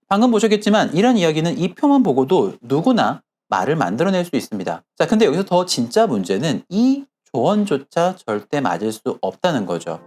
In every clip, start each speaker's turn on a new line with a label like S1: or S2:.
S1: 방금 보셨겠지만 이런 이야기는 이 표만 보고도 누구나 말을 만들어낼 수 있습니다. 자, 근데 여기서 더 진짜 문제는 이 조언조차 절대 맞을 수 없다는 거죠.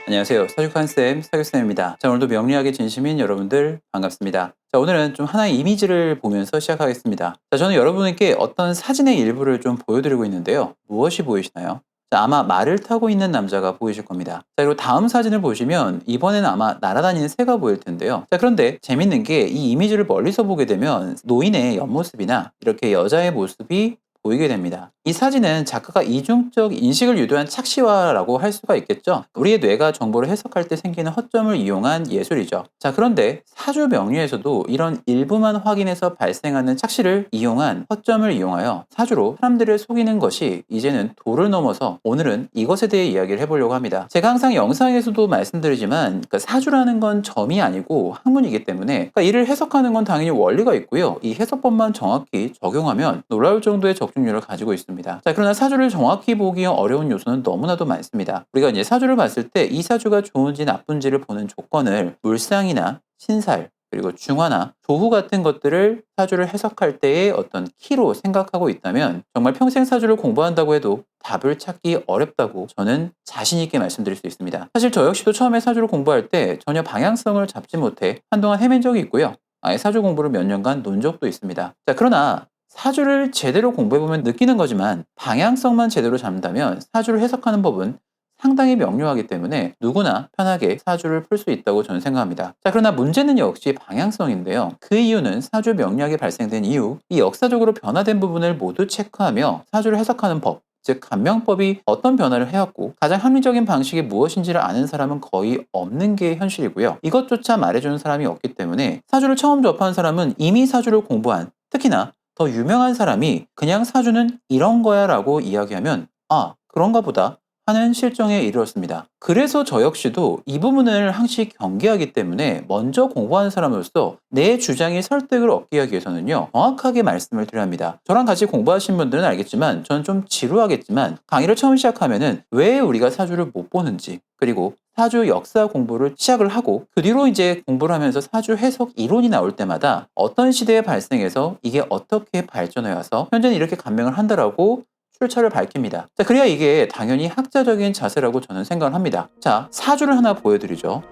S1: 안녕하세요. 사주칸쌤 사교쌤입니다. 자, 오늘도 명리학의 진심인 여러분들 반갑습니다. 자, 오늘은 좀 하나의 이미지를 보면서 시작하겠습니다. 자, 저는 여러분에게 어떤 사진의 일부를 좀 보여드리고 있는데요. 무엇이 보이시나요? 자, 아마 말을 타고 있는 남자가 보이실 겁니다. 자, 그리고 다음 사진을 보시면 이번에는 아마 날아다니는 새가 보일 텐데요. 자, 그런데 재밌는 게 이 이미지를 멀리서 보게 되면 노인의 옆모습이나 이렇게 여자의 모습이 보이게 됩니다. 이 사진은 작가가 이중적 인식을 유도한 착시화라고 할 수가 있겠죠. 우리의 뇌가 정보를 해석할 때 생기는 허점을 이용한 예술이죠. 자, 그런데 사주 명리에서도 이런 일부만 확인해서 발생하는 착시를 이용한 허점을 이용하여 사주로 사람들을 속이는 것이 이제는 도를 넘어서 오늘은 이것에 대해 이야기를 해보려고 합니다. 제가 항상 영상에서도 말씀드리지만 사주라는 건 점이 아니고 학문이기 때문에 이를 해석하는 건 당연히 원리가 있고요. 이 해석법만 정확히 적용하면 놀라울 정도의 적중률을 가지고 있습니다. 자, 그러나 사주를 정확히 보기 어려운 요소는 너무나도 많습니다. 우리가 이제 사주를 봤을 때 이 사주가 좋은지 나쁜지를 보는 조건을 물상이나 신살, 그리고 중화나 조후 같은 것들을 사주를 해석할 때의 어떤 키로 생각하고 있다면 정말 평생 사주를 공부한다고 해도 답을 찾기 어렵다고 저는 자신 있게 말씀드릴 수 있습니다. 사실 저 역시도 처음에 사주를 공부할 때 전혀 방향성을 잡지 못해 한동안 헤맨 적이 있고요. 아예 사주 공부를 몇 년간 논 적도 있습니다. 자, 그러나 사주를 제대로 공부해보면 느끼는 거지만 방향성만 제대로 잡는다면 사주를 해석하는 법은 상당히 명료하기 때문에 누구나 편하게 사주를 풀 수 있다고 저는 생각합니다. 자, 그러나 문제는 역시 방향성인데요. 그 이유는 사주 명리학이 발생된 이후 이 역사적으로 변화된 부분을 모두 체크하며 사주를 해석하는 법, 즉 간명법이 어떤 변화를 해왔고 가장 합리적인 방식이 무엇인지를 아는 사람은 거의 없는 게 현실이고요. 이것조차 말해주는 사람이 없기 때문에 사주를 처음 접한 사람은 이미 사주를 공부한, 특히나 더 유명한 사람이 그냥 사주는 이런 거야 라고 이야기하면 아, 그런가 보다 하는 실정에 이르렀습니다. 그래서 저 역시도 이 부분을 항시 경계하기 때문에 먼저 공부하는 사람으로서 내 주장이 설득을 얻기 위해서는요, 정확하게 말씀을 드려야 합니다. 저랑 같이 공부하신 분들은 알겠지만 저는 좀 지루하겠지만 강의를 처음 시작하면은 왜 우리가 사주를 못 보는지, 그리고 사주 역사 공부를 시작을 하고 그 뒤로 이제 공부를 하면서 사주 해석 이론이 나올 때마다 어떤 시대에 발생해서 이게 어떻게 발전해 와서 현재는 이렇게 간명을 한다라고 출처를 밝힙니다. 자, 그래야 이게 당연히 학자적인 자세라고 저는 생각을 합니다. 자, 사주를 하나 보여드리죠.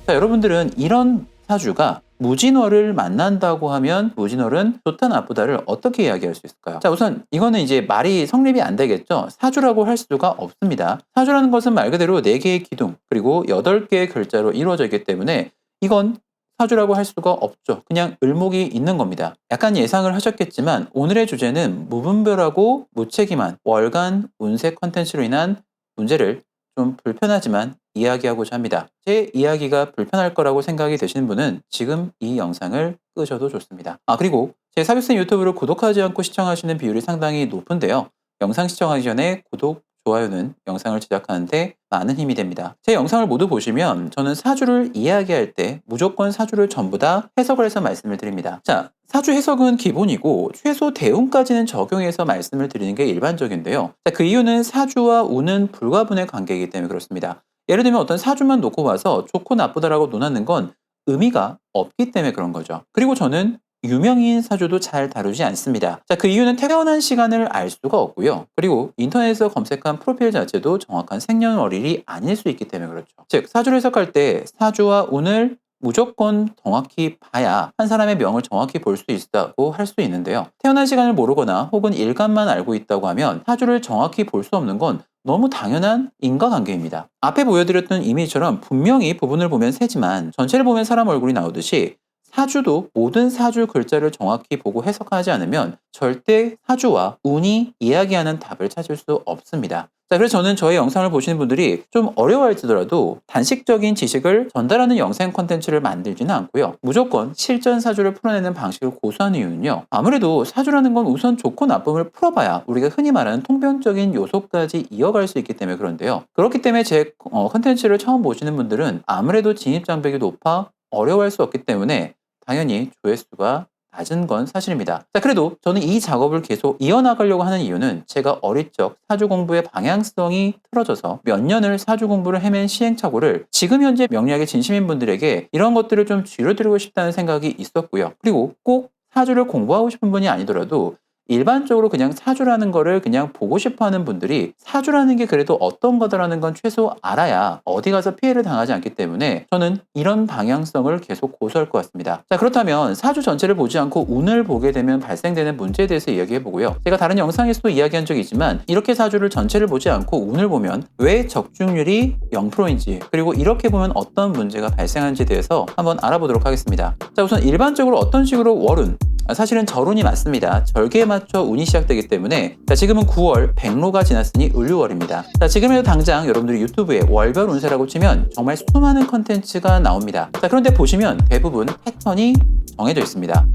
S1: 자, 여러분들은 이런 사주가 무진월을 만난다고 하면 무진월은 좋다 나쁘다를 어떻게 이야기할 수 있을까요? 자, 우선 이거는 이제 말이 성립이 안 되겠죠. 사주라고 할 수가 없습니다. 사주라는 것은 말 그대로 4개의 기둥 그리고 8개의 글자로 이루어져 있기 때문에 이건 사주라고 할 수가 없죠. 그냥 을목이 있는 겁니다. 약간 예상을 하셨겠지만 오늘의 주제는 무분별하고 무책임한 월간 운세 컨텐츠로 인한 문제를 좀 불편하지만 이야기하고자 합니다. 제 이야기가 불편할 거라고 생각이 되시는 분은 지금 이 영상을 끄셔도 좋습니다. 그리고 제 사비쌤 유튜브를 구독하지 않고 시청하시는 비율이 상당히 높은데요. 영상 시청하기 전에 구독, 좋아요는 영상을 제작하는데 많은 힘이 됩니다. 제 영상을 모두 보시면 저는 사주를 이야기할 때 무조건 사주를 전부 다 해석을 해서 말씀을 드립니다. 자, 사주 해석은 기본이고 최소 대운까지는 적용해서 말씀을 드리는 게 일반적인데요. 자, 그 이유는 사주와 운은 불가분의 관계이기 때문에 그렇습니다. 예를 들면 어떤 사주만 놓고 봐서 좋고 나쁘다라고 논하는 건 의미가 없기 때문에 그런 거죠. 그리고 저는 유명인 사주도 잘 다루지 않습니다. 자, 그 이유는 태어난 시간을 알 수가 없고요. 그리고 인터넷에서 검색한 프로필 자체도 정확한 생년월일이 아닐 수 있기 때문에 그렇죠. 즉, 사주를 해석할 때 사주와 운을 무조건 정확히 봐야 한 사람의 명을 정확히 볼 수 있다고 할 수 있는데요. 태어난 시간을 모르거나 혹은 일간만 알고 있다고 하면 사주를 정확히 볼 수 없는 건 너무 당연한 인과관계입니다. 앞에 보여드렸던 이미지처럼 분명히 부분을 보면 새지만 전체를 보면 사람 얼굴이 나오듯이 사주도 모든 사주 글자를 정확히 보고 해석하지 않으면 절대 사주와 운이 이야기하는 답을 찾을 수 없습니다. 자, 그래서 저는 저의 영상을 보시는 분들이 좀 어려워할지라도 단식적인 지식을 전달하는 영상 콘텐츠를 만들지는 않고요. 무조건 실전 사주를 풀어내는 방식을 고수하는 이유는요. 아무래도 사주라는 건 우선 좋고 나쁨을 풀어봐야 우리가 흔히 말하는 통변적인 요소까지 이어갈 수 있기 때문에 그런데요. 그렇기 때문에 제 콘텐츠를 처음 보시는 분들은 아무래도 진입장벽이 높아 어려워할 수 없기 때문에 당연히 조회수가 낮은 건 사실입니다. 자, 그래도 저는 이 작업을 계속 이어나가려고 하는 이유는 제가 어릴 적 사주 공부의 방향성이 틀어져서 몇 년을 사주 공부를 헤맨 시행착오를 지금 현재 명리학의 진심인 분들에게 이런 것들을 좀 쥐어드리고 싶다는 생각이 있었고요. 그리고 꼭 사주를 공부하고 싶은 분이 아니더라도 일반적으로 그냥 사주라는 거를 그냥 보고 싶어 하는 분들이 사주라는 게 그래도 어떤 거다라는 건 최소 알아야 어디 가서 피해를 당하지 않기 때문에 저는 이런 방향성을 계속 고수할 것 같습니다. 자, 그렇다면 사주 전체를 보지 않고 운을 보게 되면 발생되는 문제에 대해서 이야기해 보고요. 제가 다른 영상에서도 이야기한 적이 있지만 이렇게 사주를 전체를 보지 않고 운을 보면 왜 적중률이 0%인지 그리고 이렇게 보면 어떤 문제가 발생하는지에 대해서 한번 알아보도록 하겠습니다. 자, 우선 일반적으로 어떤 식으로 월운, 사실은 절운이 맞습니다. 절개에 맞춰 운이 시작되기 때문에 자, 지금은 9월 백로가 지났으니 을류월입니다. 자, 지금에도 당장 여러분들이 유튜브에 월별 운세라고 치면 정말 수많은 컨텐츠가 나옵니다. 자, 그런데 보시면 대부분 패턴이 정해져 있습니다.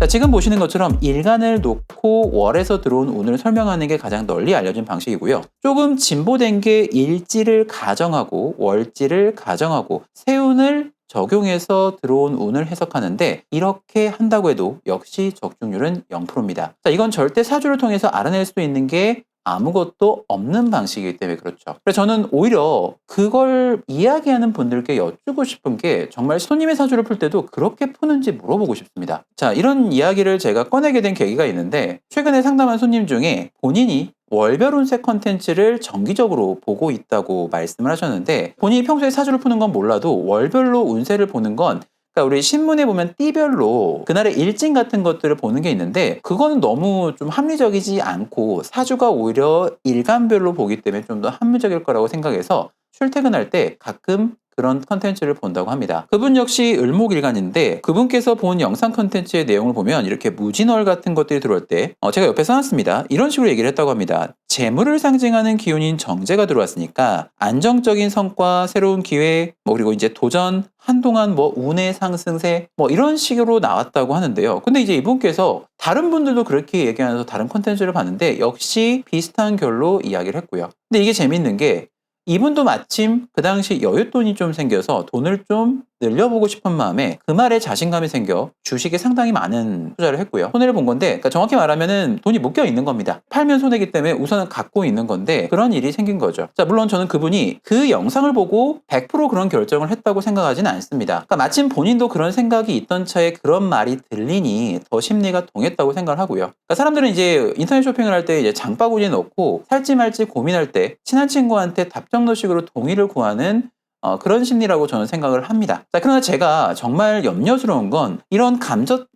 S1: 자, 지금 보시는 것처럼 일간을 놓고 월에서 들어온 운을 설명하는 게 가장 널리 알려진 방식이고요. 조금 진보된 게 일지를 가정하고 월지를 가정하고 세운을 적용해서 들어온 운을 해석하는데 이렇게 한다고 해도 역시 적중률은 0%입니다. 자, 이건 절대 사주를 통해서 알아낼 수 있는 게 아무것도 없는 방식이기 때문에 그렇죠. 그래서 저는 오히려 그걸 이야기하는 분들께 여쭈고 싶은 게 정말 손님의 사주를 풀 때도 그렇게 푸는지 물어보고 싶습니다. 자, 이런 이야기를 제가 꺼내게 된 계기가 있는데 최근에 상담한 손님 중에 본인이 월별 운세 컨텐츠를 정기적으로 보고 있다고 말씀을 하셨는데 본인이 평소에 사주를 푸는 건 몰라도 월별로 운세를 보는 건 그러니까 우리 신문에 보면 띠별로 그날의 일진 같은 것들을 보는 게 있는데 그거는 너무 좀 합리적이지 않고 사주가 오히려 일간별로 보기 때문에 좀 더 합리적일 거라고 생각해서 출퇴근할 때 가끔 그런 컨텐츠를 본다고 합니다. 그분 역시 을목일간인데 그분께서 본 영상 컨텐츠의 내용을 보면 이렇게 무진월 같은 것들이 들어올 때 제가 옆에 써놨습니다. 이런 식으로 얘기를 했다고 합니다. 재물을 상징하는 기운인 정제가 들어왔으니까 안정적인 성과, 새로운 기회, 그리고 이제 도전, 한동안 운의 상승세 이런 식으로 나왔다고 하는데요. 근데 이제 이분께서 다른 분들도 그렇게 얘기하면서 다른 컨텐츠를 봤는데 역시 비슷한 결로 이야기를 했고요. 근데 이게 재밌는 게 이분도 마침 그 당시 여윳돈이 좀 생겨서 돈을 좀 늘려보고 싶은 마음에 그 말에 자신감이 생겨 주식에 상당히 많은 투자를 했고요. 손해를 본 건데 그러니까 정확히 말하면 돈이 묶여 있는 겁니다. 팔면 손해기 때문에 우선은 갖고 있는 건데 그런 일이 생긴 거죠. 자, 물론 저는 그분이 그 영상을 보고 100% 그런 결정을 했다고 생각하지는 않습니다. 그러니까 마침 본인도 그런 생각이 있던 차에 그런 말이 들리니 더 심리가 동했다고 생각을 하고요. 그러니까 사람들은 이제 인터넷 쇼핑을 할 때 이제 장바구니에 넣고 살지 말지 고민할 때 친한 친구한테 답정너식으로 동의를 구하는 그런 심리라고 저는 생각을 합니다. 자, 그러나 제가 정말 염려스러운 건 이런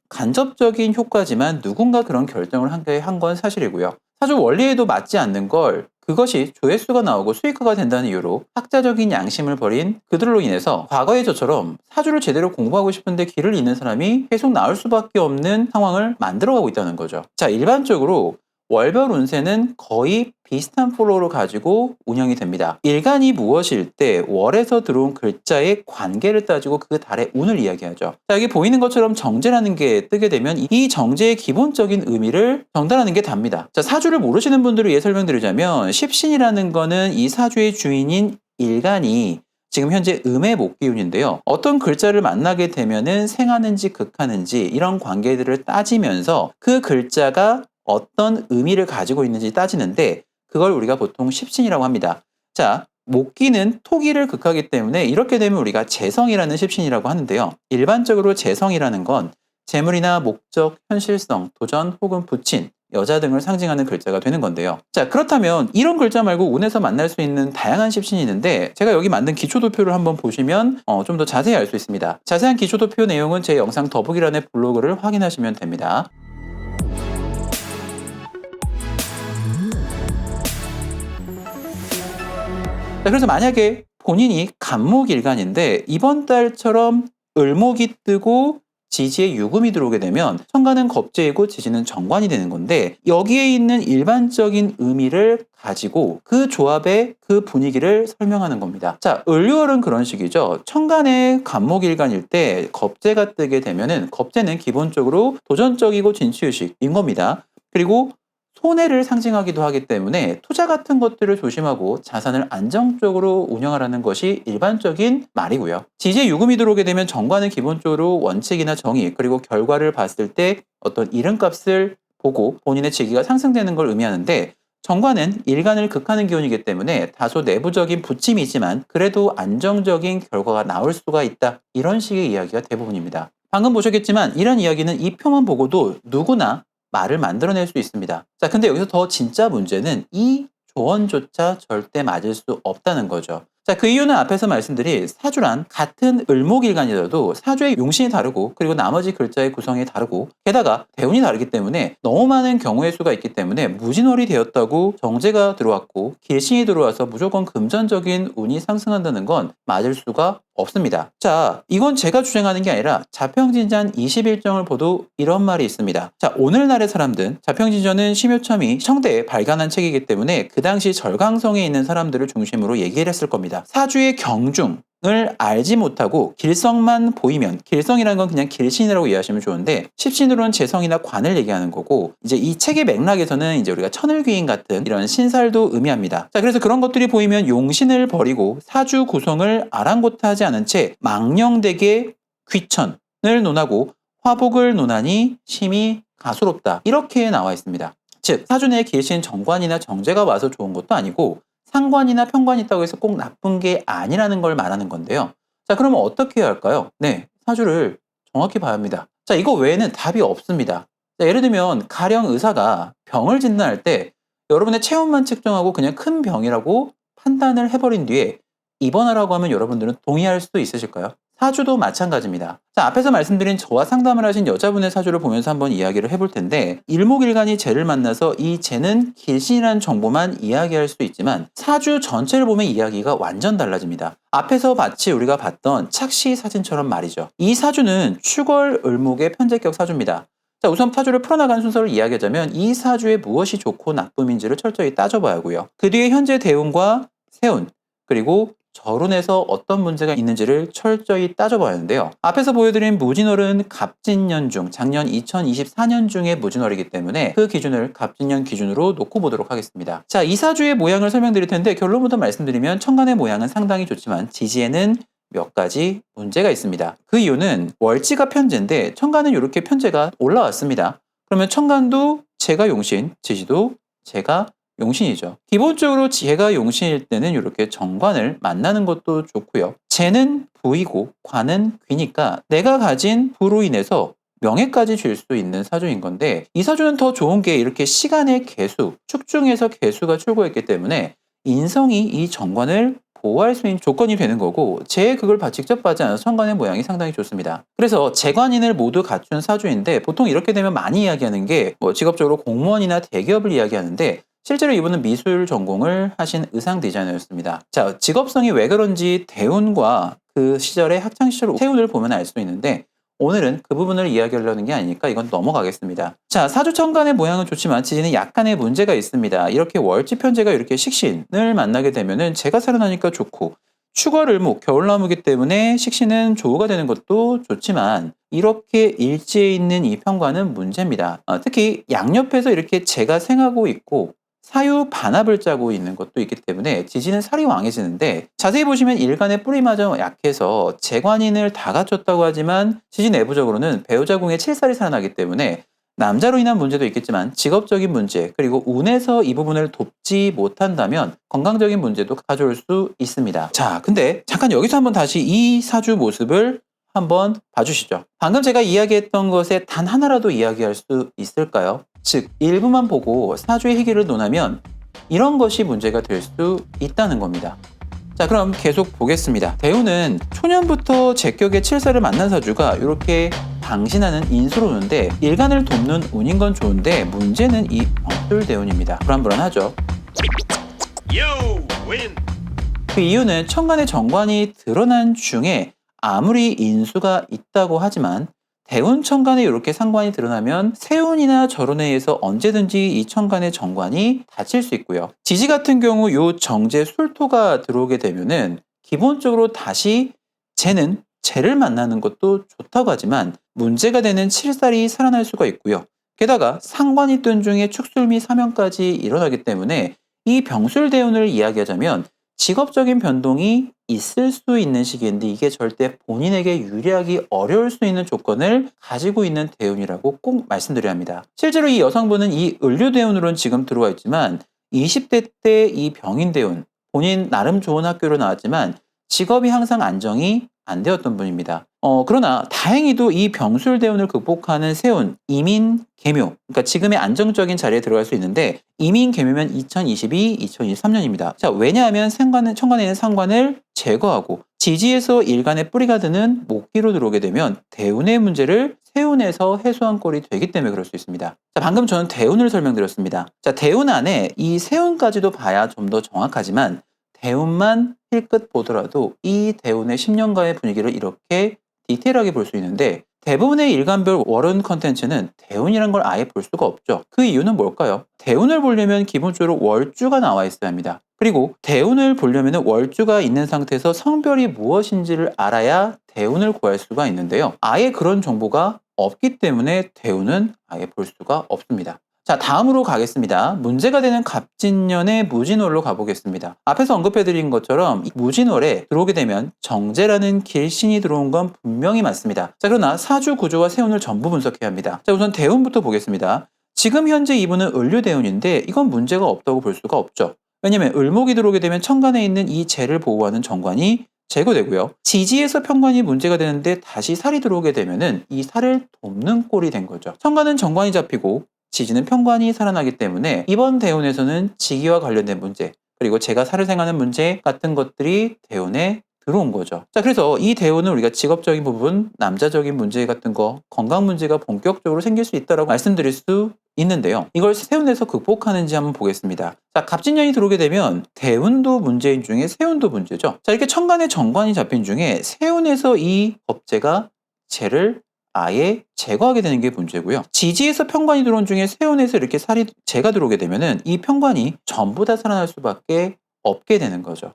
S1: 간접적인 효과지만 누군가 그런 결정을 한 건 사실이고요. 사주 원리에도 맞지 않는 걸 그것이 조회수가 나오고 수익화가 된다는 이유로 학자적인 양심을 버린 그들로 인해서 과거의 저처럼 사주를 제대로 공부하고 싶은데 길을 잃는 사람이 계속 나올 수밖에 없는 상황을 만들어가고 있다는 거죠. 자, 일반적으로 월별 운세는 거의 비슷한 플로우를 가지고 운영이 됩니다. 일간이 무엇일 때 월에서 들어온 글자의 관계를 따지고 그 달의 운을 이야기하죠. 자, 여기 보이는 것처럼 정제라는 게 뜨게 되면 이 정제의 기본적인 의미를 전달하는 게 답니다. 자, 사주를 모르시는 분들을 위해 설명드리자면 십신이라는 거는 이 사주의 주인인 일간이 지금 현재 음의 목기운인데요. 어떤 글자를 만나게 되면은 생하는지 극하는지 이런 관계들을 따지면서 그 글자가 어떤 의미를 가지고 있는지 따지는데 그걸 우리가 보통 십신이라고 합니다. 자, 목기는 토기를 극하기 때문에 이렇게 되면 우리가 재성이라는 십신이라고 하는데요. 일반적으로 재성이라는 건 재물이나 목적, 현실성, 도전 혹은 부친, 여자 등을 상징하는 글자가 되는 건데요. 자, 그렇다면 이런 글자 말고 운에서 만날 수 있는 다양한 십신이 있는데 제가 여기 만든 기초도표를 한번 보시면 좀 더 자세히 알 수 있습니다. 자세한 기초도표 내용은 제 영상 더보기란의 블로그를 확인하시면 됩니다. 자, 그래서 만약에 본인이 간목일간인데 이번 달처럼 을목이 뜨고 지지에 유금이 들어오게 되면 천간은 겁재이고 지지는 정관이 되는 건데 여기에 있는 일반적인 의미를 가지고 그 조합의 그 분위기를 설명하는 겁니다. 자, 을유월은 그런 식이죠. 천간의 간목일간일 때 겁재가 뜨게 되면은 겁재는 기본적으로 도전적이고 진취의식인 겁니다. 그리고 손해를 상징하기도 하기 때문에 투자 같은 것들을 조심하고 자산을 안정적으로 운영하라는 것이 일반적인 말이고요. 지지에 요금이 들어오게 되면 정관은 기본적으로 원칙이나 정의 그리고 결과를 봤을 때 어떤 이름값을 보고 본인의 직위가 상승되는 걸 의미하는데, 정관은 일간을 극하는 기운이기 때문에 다소 내부적인 부침이 있지만 그래도 안정적인 결과가 나올 수가 있다, 이런 식의 이야기가 대부분입니다. 방금 보셨겠지만 이런 이야기는 이 표만 보고도 누구나 말을 만들어낼 수 있습니다. 자, 근데 여기서 더 진짜 문제는 이 조언조차 절대 맞을 수 없다는 거죠. 자, 그 이유는 앞에서 말씀드린 사주란 같은 을목일간이라도 사주의 용신이 다르고 그리고 나머지 글자의 구성이 다르고 게다가 대운이 다르기 때문에 너무 많은 경우의 수가 있기 때문에 무진월이 되었다고 정제가 들어왔고 길신이 들어와서 무조건 금전적인 운이 상승한다는 건 맞을 수가 없습니다. 자, 이건 제가 주장하는 게 아니라 자평진전 21정을 보도 이런 말이 있습니다. 자, 오늘날의 사람들은, 자평진전은 심효첨이 청대에 발간한 책이기 때문에 그 당시 절강성에 있는 사람들을 중심으로 얘기를 했을 겁니다. 사주의 경중을 알지 못하고 길성만 보이면, 길성이라는 건 그냥 길신이라고 이해하시면 좋은데 십신으로는 재성이나 관을 얘기하는 거고, 이제 이 책의 맥락에서는 이제 우리가 천을귀인 같은 이런 신살도 의미합니다. 자, 그래서 그런 것들이 보이면 용신을 버리고 사주 구성을 아랑곳하지 않은 채 망령되게 귀천을 논하고 화복을 논하니 심히 가소롭다, 이렇게 나와 있습니다. 즉 사주 내에 길신 정관이나 정제가 와서 좋은 것도 아니고 상관이나 편관이 있다고 해서 꼭 나쁜 게 아니라는 걸 말하는 건데요. 자, 그러면 어떻게 해야 할까요? 네, 사주를 정확히 봐야 합니다. 자, 이거 외에는 답이 없습니다. 자, 예를 들면 가령 의사가 병을 진단할 때 여러분의 체온만 측정하고 그냥 큰 병이라고 판단을 해버린 뒤에 입원하라고 하면 여러분들은 동의할 수도 있으실까요? 사주도 마찬가지입니다. 자, 앞에서 말씀드린 저와 상담을 하신 여자분의 사주를 보면서 한번 이야기를 해볼 텐데, 일목일간이 쟤를 만나서 이 쟤는 길신이라는 정보만 이야기할 수 있지만 사주 전체를 보면 이야기가 완전 달라집니다. 앞에서 마치 우리가 봤던 착시 사진처럼 말이죠. 이 사주는 축월 을목의 편제격 사주입니다. 자, 우선 사주를 풀어나간 순서를 이야기하자면 이 사주에 무엇이 좋고 나쁨인지를 철저히 따져봐야 하고요. 그 뒤에 현재 대운과 세운, 그리고 절운에서 어떤 문제가 있는지를 철저히 따져봐야 하는데요. 앞에서 보여드린 무진월은 갑진년 중, 작년 2024년 중에 무진월이기 때문에 그 기준을 갑진년 기준으로 놓고 보도록 하겠습니다. 자, 이 사주의 모양을 설명드릴 텐데 결론부터 말씀드리면 천간의 모양은 상당히 좋지만 지지에는 몇 가지 문제가 있습니다. 그 이유는 월지가 편제인데 천간은 이렇게 편제가 올라왔습니다. 그러면 천간도 제가 용신, 지지도 제가 용신이죠. 기본적으로 지혜가 용신일 때는 이렇게 정관을 만나는 것도 좋고요. 재는 부이고 관은 귀니까 내가 가진 부로 인해서 명예까지 줄 수 있는 사주인 건데, 이 사주는 더 좋은 게 이렇게 시간의 개수, 축중에서 개수가 출고했기 때문에 인성이 이 정관을 보호할 수 있는 조건이 되는 거고, 재 그걸 직접 받지 않아서 천간의 모양이 상당히 좋습니다. 그래서 재관인을 모두 갖춘 사주인데 보통 이렇게 되면 많이 이야기하는 게 직업적으로 공무원이나 대기업을 이야기하는데, 실제로 이분은 미술 전공을 하신 의상 디자이너였습니다. 자, 직업성이 왜 그런지 대운과 그 시절의 학창시절 세운을 보면 알 수 있는데 오늘은 그 부분을 이야기하려는 게 아니니까 이건 넘어가겠습니다. 자, 사주천간의 모양은 좋지만 지지는 약간의 문제가 있습니다. 이렇게 월지편제가 이렇게 식신을 만나게 되면은 제가 살아나니까 좋고, 축월을목, 겨울나무기 때문에 식신은 조우가 되는 것도 좋지만 이렇게 일지에 있는 이 편관은 문제입니다. 특히 양옆에서 이렇게 재가 생하고 있고 사유 반합을 짜고 있는 것도 있기 때문에 지지는 살이 왕해지는데, 자세히 보시면 일간의 뿌리마저 약해서 재관인을 다 갖췄다고 하지만 지지 내부적으로는 배우자 궁에 칠살이 살아나기 때문에 남자로 인한 문제도 있겠지만 직업적인 문제 그리고 운에서 이 부분을 돕지 못한다면 건강적인 문제도 가져올 수 있습니다. 자, 근데 잠깐 여기서 한번 다시 이 사주 모습을 한번 봐주시죠. 방금 제가 이야기했던 것에 단 하나라도 이야기할 수 있을까요? 즉 일부만 보고 사주의 희귀를 논하면 이런 것이 문제가 될 수 있다는 겁니다. 자, 그럼 계속 보겠습니다. 대운은 초년부터 제격의 칠살을 만난 사주가 이렇게 방신하는 인수로 오는데 일간을 돕는 운인 건 좋은데 문제는 이 병술대운입니다. 불안불안하죠. 그 이유는 천간의 정관이 드러난 중에 아무리 인수가 있다고 하지만 대운 천간에 이렇게 상관이 드러나면 세운이나 절운에 의해서 언제든지 이 천간의 정관이 닫힐 수 있고요. 지지 같은 경우 요 정제 술토가 들어오게 되면은 기본적으로 다시 재는 재를 만나는 것도 좋다고 하지만 문제가 되는 칠살이 살아날 수가 있고요. 게다가 상관이 뜬 중에 축술 및 사명까지 일어나기 때문에 이 병술대운을 이야기하자면 직업적인 변동이 있을 수 있는 시기인데 이게 절대 본인에게 유리하기 어려울 수 있는 조건을 가지고 있는 대운이라고 꼭 말씀드려야 합니다. 실제로 이 여성분은 이 을류대운으로는 지금 들어와 있지만 20대 때 이 병인대운, 본인 나름 좋은 학교로 나왔지만 직업이 항상 안정이 안 되었던 분입니다. 그러나 다행히도 이 병술대운을 극복하는 세운, 이민, 계묘, 그러니까 지금의 안정적인 자리에 들어갈 수 있는데 이민, 계묘면 2022, 2023년입니다. 자, 왜냐하면 천간에 있는 상관을 제거하고 지지에서 일간의 뿌리가 드는 목기로 들어오게 되면 대운의 문제를 세운에서 해소한 꼴이 되기 때문에 그럴 수 있습니다. 자, 방금 저는 대운을 설명드렸습니다. 자, 대운 안에 이 세운까지도 봐야 좀 더 정확하지만 대운만 힐끗 보더라도 이 대운의 10년간의 분위기를 이렇게 디테일하게 볼 수 있는데 대부분의 일간별 월운 컨텐츠는 대운이란 걸 아예 볼 수가 없죠. 그 이유는 뭘까요? 대운을 보려면 기본적으로 월주가 나와 있어야 합니다. 그리고 대운을 보려면 월주가 있는 상태에서 성별이 무엇인지를 알아야 대운을 구할 수가 있는데요. 아예 그런 정보가 없기 때문에 대운은 아예 볼 수가 없습니다. 자, 다음으로 가겠습니다. 문제가 되는 갑진년의 무진월로 가보겠습니다. 앞에서 언급해드린 것처럼 무진월에 들어오게 되면 정제라는 길신이 들어온 건 분명히 맞습니다. 자, 그러나 사주 구조와 세운을 전부 분석해야 합니다. 자, 우선 대운부터 보겠습니다. 지금 현재 이분은 을류대운인데 이건 문제가 없다고 볼 수가 없죠. 왜냐면 을목이 들어오게 되면 천간에 있는 이 재를 보호하는 정관이 제거되고요. 지지에서 편관이 문제가 되는데 다시 살이 들어오게 되면은 이 살을 돕는 꼴이 된 거죠. 천간은 정관이 잡히고 지지는 편관이 살아나기 때문에 이번 대운에서는 지기와 관련된 문제 그리고 제가 살을 생하는 문제 같은 것들이 대운에 들어온 거죠. 자, 그래서 이 대운은 우리가 직업적인 부분, 남자적인 문제 같은 거, 건강 문제가 본격적으로 생길 수 있다고 말씀드릴 수 있는데요. 이걸 세운에서 극복하는지 한번 보겠습니다. 자, 갑진년이 들어오게 되면 대운도 문제인 중에 세운도 문제죠. 자, 이렇게 천간에 정관이 잡힌 중에 세운에서 이 법제가 재를 아예 제거하게 되는 게 문제고요. 지지에서 편관이 들어온 중에 세운에서 이렇게 살이 재가 들어오게 되면은 이 편관이 전부 다 살아날 수밖에 없게 되는 거죠.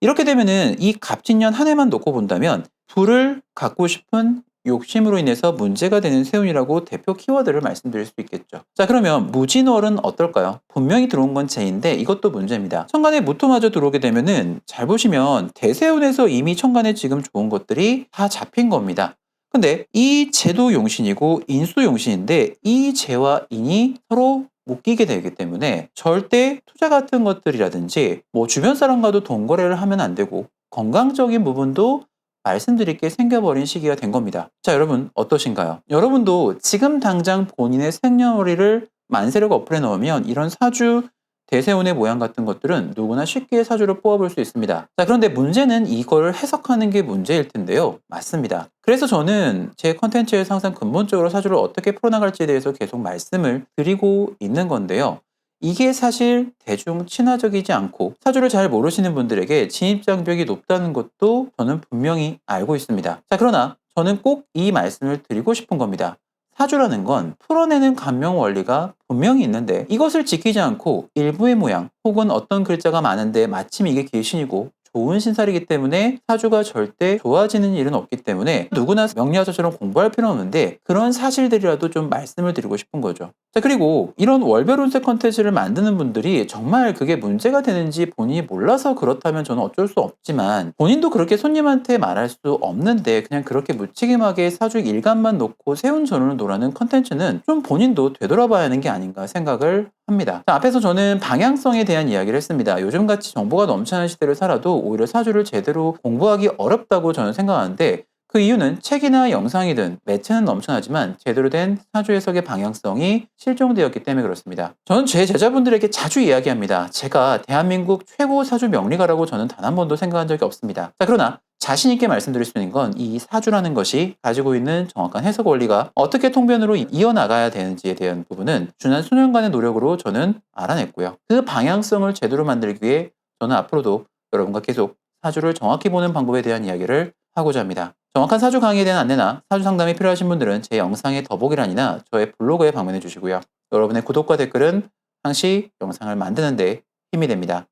S1: 이렇게 되면은 이 갑진년 한 해만 놓고 본다면 불을 갖고 싶은 욕심으로 인해서 문제가 되는 세운이라고 대표 키워드를 말씀드릴 수 있겠죠. 자, 그러면 무진월은 어떨까요? 분명히 들어온 건 재인데 이것도 문제입니다. 천간에 무토마저 들어오게 되면은 잘 보시면 대세운에서 이미 천간에 지금 좋은 것들이 다 잡힌 겁니다. 근데 이 재도 용신이고 인수도 용신인데 이 재와 인이 서로 묶이게 되기 때문에 절대 투자 같은 것들이라든지 뭐 주변 사람과도 돈 거래를 하면 안 되고 건강적인 부분도 말씀드릴 게 생겨버린 시기가 된 겁니다. 자, 여러분 어떠신가요? 여러분도 지금 당장 본인의 생년월일을 만세력 어플에 넣으면 이런 사주 대세운의 모양 같은 것들은 누구나 쉽게 사주를 뽑아볼 수 있습니다. 자, 그런데 문제는 이걸 해석하는 게 문제일 텐데요. 맞습니다. 그래서 저는 제 컨텐츠에서 항상 근본적으로 사주를 어떻게 풀어나갈지에 대해서 계속 말씀을 드리고 있는 건데요. 이게 사실 대중 친화적이지 않고 사주를 잘 모르시는 분들에게 진입장벽이 높다는 것도 저는 분명히 알고 있습니다. 자, 그러나 저는 꼭 이 말씀을 드리고 싶은 겁니다. 사주라는 건 풀어내는 감명 원리가 분명히 있는데 이것을 지키지 않고 일부의 모양 혹은 어떤 글자가 많은데 마침 이게 길신이고 좋은 신살이기 때문에 사주가 절대 좋아지는 일은 없기 때문에 누구나 명리학자처럼 공부할 필요는 없는데 그런 사실들이라도 좀 말씀을 드리고 싶은 거죠. 자, 그리고 이런 월별 운세 컨텐츠를 만드는 분들이 정말 그게 문제가 되는지 본인이 몰라서 그렇다면 저는 어쩔 수 없지만 본인도 그렇게 손님한테 말할 수 없는데 그냥 그렇게 무책임하게 사주 일간만 놓고 세운 전운을 노라는 컨텐츠는 좀 본인도 되돌아봐야 하는 게 아닌가 생각을 합니다. 자, 앞에서 저는 방향성에 대한 이야기를 했습니다. 요즘같이 정보가 넘치는 시대를 살아도 오히려 사주를 제대로 공부하기 어렵다고 저는 생각하는데 그 이유는 책이나 영상이든 매체는 넘쳐나지만 제대로 된 사주 해석의 방향성이 실종되었기 때문에 그렇습니다. 저는 제 제자분들에게 자주 이야기합니다. 제가 대한민국 최고 사주 명리가라고 저는 단 한 번도 생각한 적이 없습니다. 자, 그러나 자신 있게 말씀드릴 수 있는 건 이 사주라는 것이 가지고 있는 정확한 해석 원리가 어떻게 통변으로 이어나가야 되는지에 대한 부분은 지난 수년간의 노력으로 저는 알아냈고요. 그 방향성을 제대로 만들기 위해 저는 앞으로도 여러분과 계속 사주를 정확히 보는 방법에 대한 이야기를 하고자 합니다. 정확한 사주 강의에 대한 안내나 사주 상담이 필요하신 분들은 제 영상의 더보기란이나 저의 블로그에 방문해 주시고요. 여러분의 구독과 댓글은 항시 영상을 만드는 데 힘이 됩니다.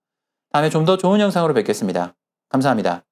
S1: 다음에 좀 더 좋은 영상으로 뵙겠습니다. 감사합니다.